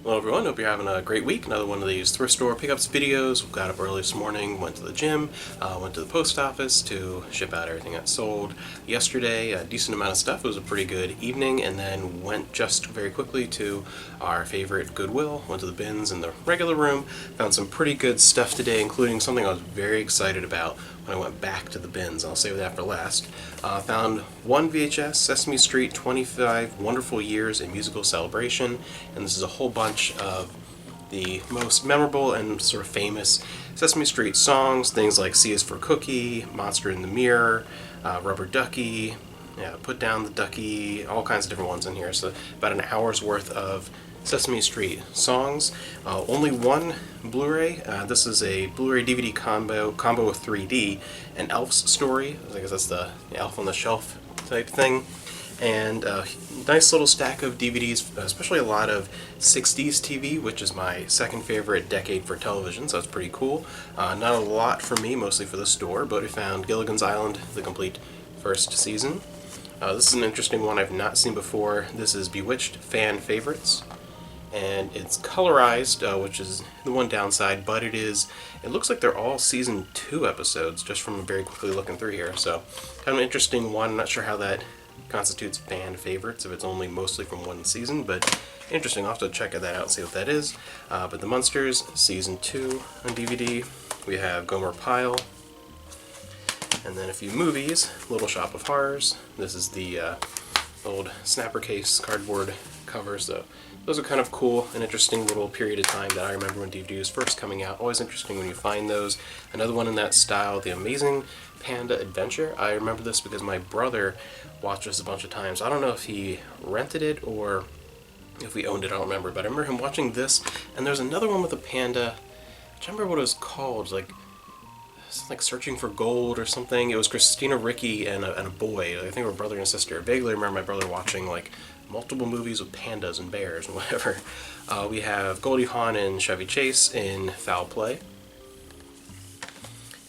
Hello everyone, hope you're having a great week. Another one of these thrift store pickups videos. We got up early this morning, went to the gym, went to the post office to ship out everything that sold yesterday. A decent amount of stuff. It was a pretty good evening, and then went just very quickly to our favorite Goodwill. Went to the bins in the regular room. Found some pretty good stuff today, including something I was very excited about when I went back to the bins. I'll save that for last. Found one VHS, Sesame Street 25 Wonderful Years, a Musical Celebration, and this is a whole bunch of the most memorable and sort of famous Sesame Street songs, things like C is for Cookie, Monster in the Mirror, Rubber Ducky, Put Down the Ducky, all kinds of different ones in here. So about an hour's worth of Sesame Street songs. Only one Blu-ray. This is a Blu-ray DVD combo with 3D, an Elf's Story. I guess that's the Elf on the Shelf type thing. And a nice little stack of DVDs, especially a lot of 60s TV, which is my second favorite decade for television, so it's pretty cool. Not a lot for me, mostly for the store, but we found Gilligan's Island, the complete first season. This is an interesting one I've not seen before. This is Bewitched Fan Favorites, and it's colorized, which is the one downside, but it looks like they're all season 2 episodes, just from very quickly looking through here, so kind of an interesting one. I'm not sure how that constitutes fan favorites if it's only mostly from one season, but interesting. I'll have to check that out and see what that is. But The Munsters, season 2 on DVD. We have Gomer Pyle, and then a few movies. Little Shop of Horrors. This is the old snapper case cardboard cover, so those are kind of cool. An interesting little period of time that I remember when DVD was first coming out. Always interesting when you find those. Another one in that style, The Amazing Panda Adventure. I remember this because my brother watched this a bunch of times. I don't know if he rented it or if we owned it, I don't remember, but I remember him watching this. And there's another one with a panda. I can't remember what it was called. Like Searching for Gold or something. It was Christina Ricci and a boy. I think they were brother and sister. I vaguely remember my brother watching like multiple movies with pandas and bears and whatever. We have Goldie Hawn and Chevy Chase in Foul Play.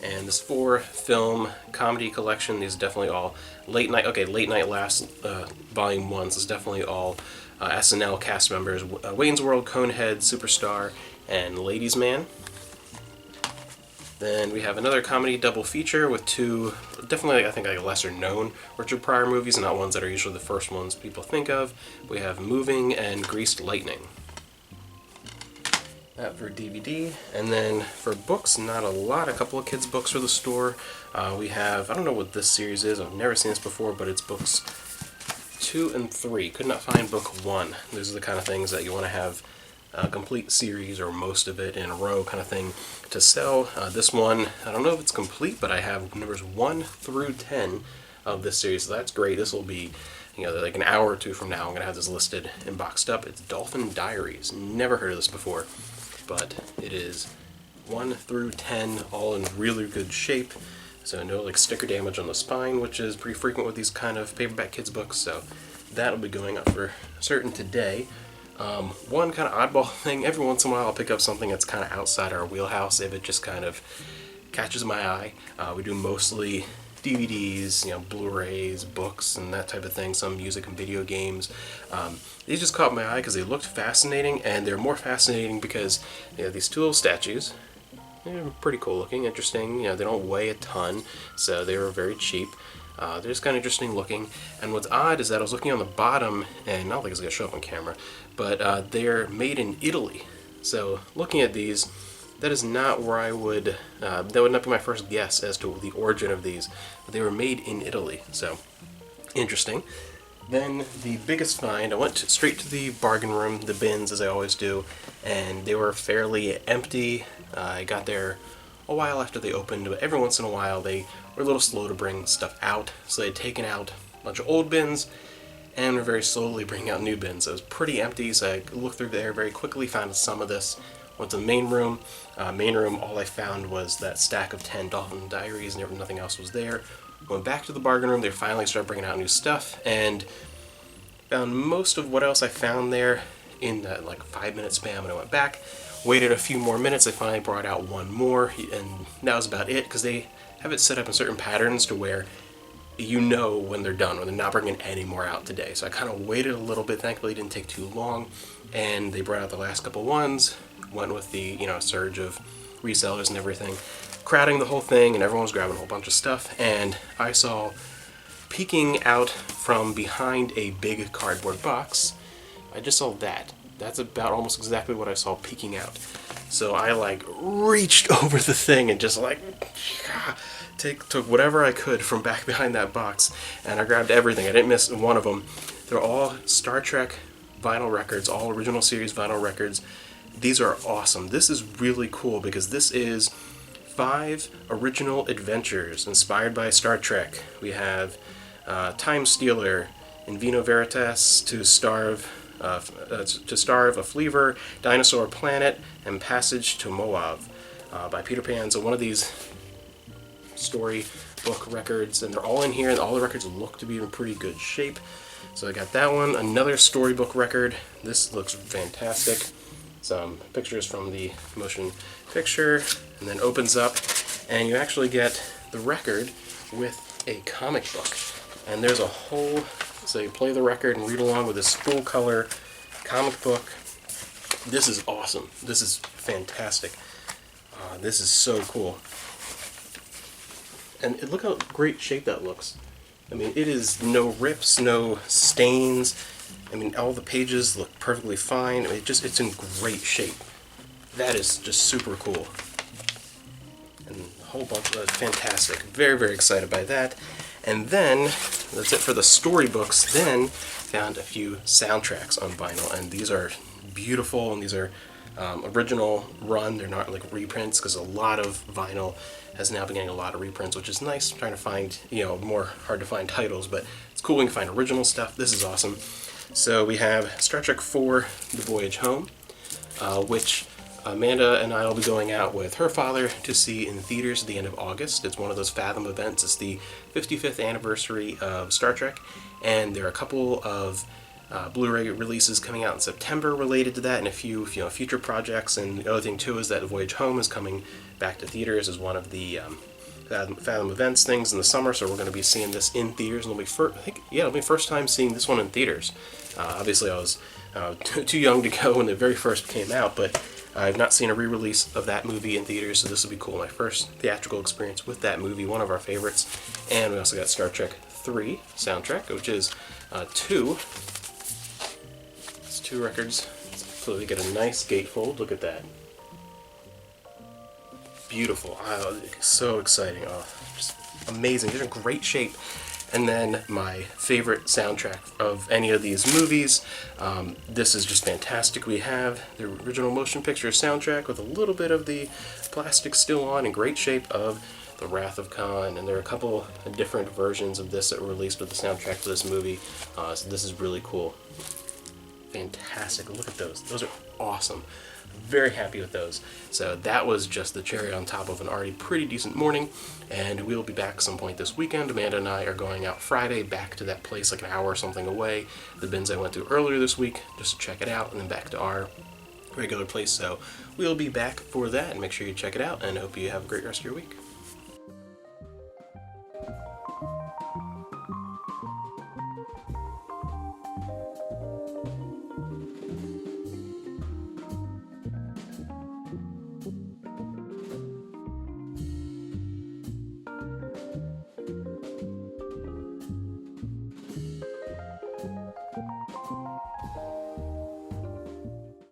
And this 4-film comedy collection, these are definitely all Late Night Laughs, Volume 1. This is definitely all SNL cast members. Wayne's World, Conehead, Superstar, and Ladies Man. Then we have another comedy double feature with two, definitely I think like lesser known Richard Pryor movies, and not ones that are usually the first ones people think of. We have Moving and Greased Lightning. That for DVD. And then for books, not a lot, a couple of kids' books for the store. We have, I don't know what this series is, I've never seen this before, but it's books 2 and 3. Could not find book 1. These are the kind of things that you want to have a complete series or most of it in a row kind of thing to sell. This one, I don't know if it's complete, but I have numbers 1 through 10 of this series, so that's great. This will be, like an hour or two from now, I'm going to have this listed and boxed up. It's Dolphin Diaries. Never heard of this before, but it is 1 through 10, all in really good shape. So no like sticker damage on the spine, which is pretty frequent with these kind of paperback kids books, so that'll be going up for certain today. One kind of oddball thing, every once in a while I'll pick up something that's kind of outside our wheelhouse if it just kind of catches my eye. We do mostly DVDs, Blu-rays, books, and that type of thing, some music and video games. These just caught my eye because they looked fascinating, and they're more fascinating because these two little statues. They're pretty cool looking, interesting. They don't weigh a ton, so they were very cheap. They're just kind of interesting looking, and what's odd is that I was looking on the bottom, and not like it's going to show up on camera, but they're made in Italy. So looking at these, that is not where I would, that would not be my first guess as to the origin of these, but they were made in Italy, so interesting. Then the biggest find, I went straight to the bargain room, the bins as I always do, and they were fairly empty. I got there a while after they opened, but every once in a while they were a little slow to bring stuff out, so they'd taken out a bunch of old bins and were very slowly bringing out new bins. So it was pretty empty, so I looked through there very quickly, found some of this. Went to the main room. All I found was that stack of 10 Dolphin Diaries, and nothing else was there. Went back to the bargain room. They finally started bringing out new stuff, and found most of what else I found there in that 5-minute span. When I went back, waited a few more minutes, they finally brought out one more, and that was about it, because they have it set up in certain patterns to where you know when they're done, when they're not bringing any more out today. So I kind of waited a little bit. Thankfully, it didn't take too long, and they brought out the last couple ones. Went with the surge of resellers and everything, crowding the whole thing, and everyone was grabbing a whole bunch of stuff. And I saw peeking out from behind a big cardboard box, I just saw that. That's about almost exactly what I saw peeking out. So I like reached over the thing and just like took whatever I could from back behind that box, and I grabbed everything. I didn't miss one of them. They're all Star Trek vinyl records, all original series vinyl records. These are awesome. This is really cool because this is 5 original adventures inspired by Star Trek. We have Time Stealer, In Vino Veritas, To Starve, A Fleaver, Dinosaur Planet, and Passage to Moab by Peter Pan. So one of these story book records, and they're all in here, and all the records look to be in pretty good shape. So I got that one. Another storybook record. This looks fantastic. Some pictures from the motion picture, and then opens up, and you actually get the record with a comic book. And there's a whole, so you play the record and read along with this full color comic book. This is awesome. This is fantastic. This is so cool. And look how great shape that looks. I mean, it is no rips, no stains. I mean, all the pages look perfectly fine. I mean, it's in great shape. That is just super cool. And a whole bunch of fantastic. Very, very excited by that. And then, that's it for the storybooks. Then, found a few soundtracks on vinyl. And these are beautiful, and these are original run. They're not like reprints, because a lot of vinyl has now been getting a lot of reprints, which is nice. I'm trying to find, more hard to find titles, but it's cool when you find original stuff. This is awesome. So we have Star Trek IV, The Voyage Home, which Amanda and I will be going out with her father to see in theaters at the end of August. It's one of those Fathom events. It's the 55th anniversary of Star Trek, and there are a couple of Blu-ray releases coming out in September related to that, and a few future projects. And the other thing too is that The Voyage Home is coming back to theaters as one of the Fathom events things in the summer, so we're going to be seeing this in theaters, and it'll be first time seeing this one in theaters. Obviously I was too young to go when it very first came out, but I've not seen a re-release of that movie in theaters, so this will be cool. My first theatrical experience with that movie, one of our favorites. And we also got Star Trek 3 soundtrack, which is two records. So we get a nice gatefold. Look at that. Beautiful. Oh, so exciting. Oh, just amazing. They're in great shape. And then my favorite soundtrack of any of these movies. This is just fantastic. We have the original motion picture soundtrack with a little bit of the plastic still on, in great shape, of The Wrath of Khan. And there are a couple of different versions of this that were released with the soundtrack for this movie. So this is really cool. Fantastic. Look at those. Those are awesome. Very happy with those. So that was just the cherry on top of an already pretty decent morning, and we'll be back some point this weekend. Amanda and I are going out Friday back to that place like an hour or something away, the bins I went to earlier this week, just to check it out, and then back to our regular place. So we'll be back for that, and make sure you check it out, and I hope you have a great rest of your week.